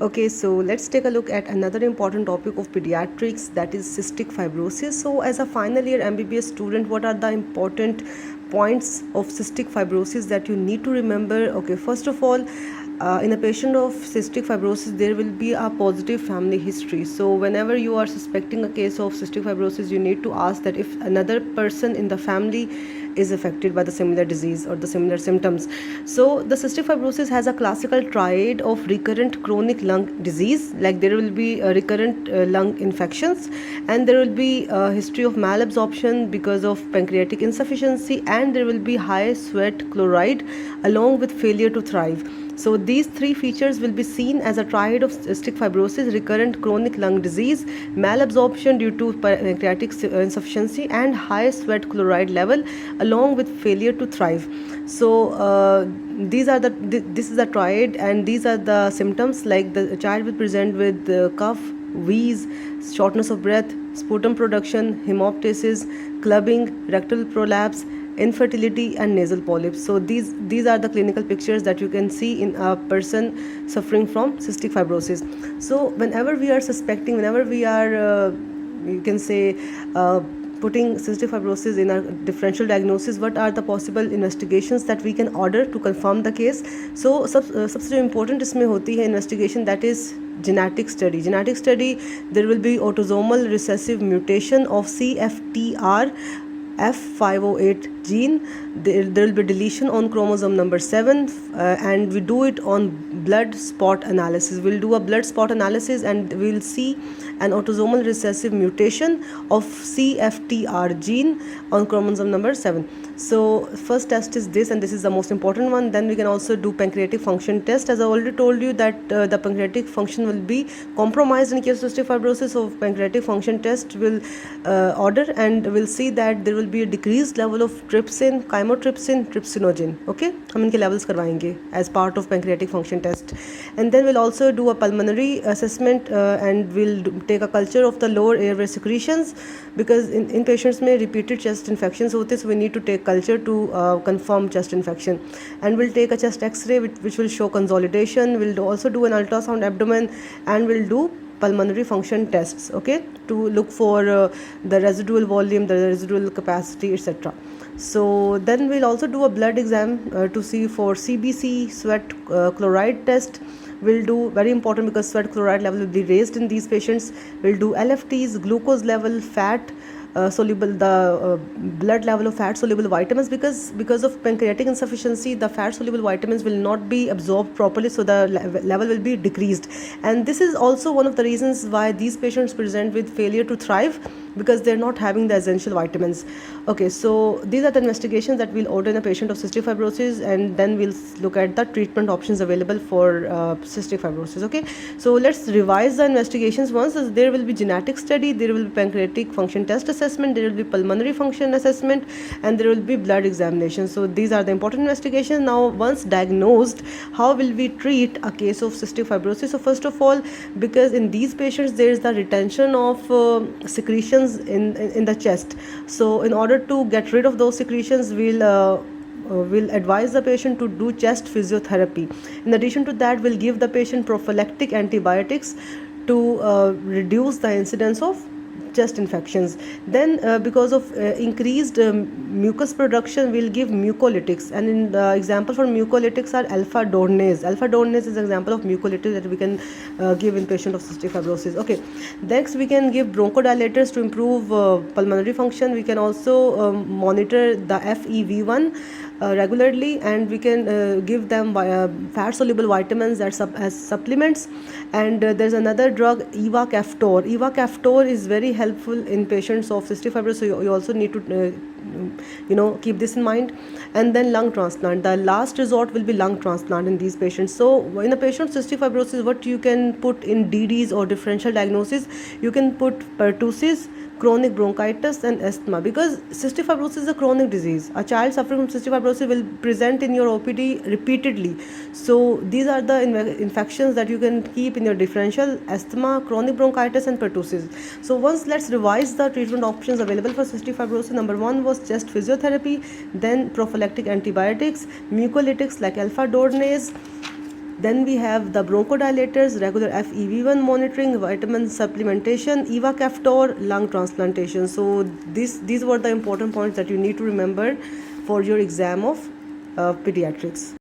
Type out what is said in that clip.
Okay, so let's take a look at another important topic of pediatrics, that is cystic fibrosis. So as a final year MBBS student, what are the important points of cystic fibrosis that you need to remember? Okay, first of all, in a patient of cystic fibrosis, there will be a positive family history. So whenever you are suspecting a case of cystic fibrosis, you need to ask that if another person in the family is affected by the similar disease or the similar symptoms. So the cystic fibrosis has a classical triad of recurrent chronic lung disease, like there will be recurrent lung infections, and there will be a history of malabsorption because of pancreatic insufficiency, and there will be high sweat chloride along with failure to thrive. So these three features will be seen as a triad of cystic fibrosis: recurrent chronic lung disease, malabsorption due to pancreatic insufficiency, and high sweat chloride level along with failure to thrive. So this is a triad, and these are the symptoms. Like the child will present with cough, wheeze, shortness of breath, sputum production, hemoptysis, clubbing, rectal prolapse, infertility, and nasal polyps. So these are the clinical pictures that you can see in a person suffering from cystic fibrosis. So whenever we are suspecting, whenever we are you can say putting cystic fibrosis in a differential diagnosis, what are the possible investigations that we can order to confirm the case? So सबसे जो important इसमें होती है investigation, that is genetic study. Genetic study, there will be autosomal recessive mutation of CFTR F508 gene. There will be deletion on chromosome number 7, and we do it on blood spot analysis. We'll do a blood spot analysis and we'll see an autosomal recessive mutation of CFTR gene on chromosome number 7. So first test is this, and this is the most important one. Then we can also do pancreatic function test. As I already told you that the pancreatic function will be compromised in case of cystic fibrosis. So pancreatic function test will order, and we'll see that there will be a decreased level of trypsin, chymotrypsin, trypsinogen. Okay, हम इनके levels करवाएंगे as part of pancreatic function test. And then we'll also do a pulmonary assessment, and we'll take a culture of the lower airway secretions, because in patients में repeated chest infections होते, so we need to take culture to confirm chest infection. And we'll take a chest x-ray which will show consolidation. We'll also do an ultrasound abdomen, and we'll do pulmonary function tests, okay, to look for the residual volume, the residual capacity, etc. So then we'll also do a blood exam to see for CBC, sweat chloride test. We'll do, very important because sweat chloride level will be raised in these patients. We'll do LFTs, glucose level, fat soluble, the blood level of fat soluble vitamins, because of pancreatic insufficiency, the fat soluble vitamins will not be absorbed properly, so the level will be decreased. And this is also one of the reasons why these patients present with failure to thrive, because they're not having the essential vitamins. Okay, so these are the investigations that we'll order in a patient of cystic fibrosis, and then we'll look at the treatment options available for cystic fibrosis. Okay, so let's revise the investigations once. There will be genetic study, there will be pancreatic function test assessment, there will be pulmonary function assessment, and there will be blood examination. So these are the important investigations. Now, once diagnosed, how will we treat a case of cystic fibrosis? So first of all, because in these patients there is the retention of secretions in the chest, so in order to get rid of those secretions, we'll advise the patient to do chest physiotherapy. In addition to that, we'll give the patient prophylactic antibiotics to reduce the incidence of chest infections. Then because of increased mucus production, we'll give mucolytics, and in the example for mucolytics are alpha dornase. Alpha dornase is an example of mucolytic that we can give in patient of cystic fibrosis. Okay, next we can give bronchodilators to improve pulmonary function. We can also monitor the FEV1 regularly, and we can give them fat soluble vitamins as supplements. And there's another drug, Ivacaftor. Ivacaftor is very helpful in patients of cystic fibrosis, so you also need to keep this in mind. And then lung transplant, the last resort will be lung transplant in these patients. So in a patient of cystic fibrosis, what you can put in DDs or differential diagnosis, you can put pertussis, chronic bronchitis, and asthma, because cystic fibrosis is a chronic disease. A child suffering from cystic fibrosis will present in your OPD repeatedly. So these are the infections that you can keep in your differential: asthma, chronic bronchitis, and pertussis. So once let's revise the treatment options available for cystic fibrosis. Number 1 was chest physiotherapy, then prophylactic antibiotics, mucolytics like alpha dornase, Then we have the bronchodilators, regular FEV1 monitoring, vitamin supplementation, ivacaftor, lung transplantation. So these were the important points that you need to remember for your exam of pediatrics.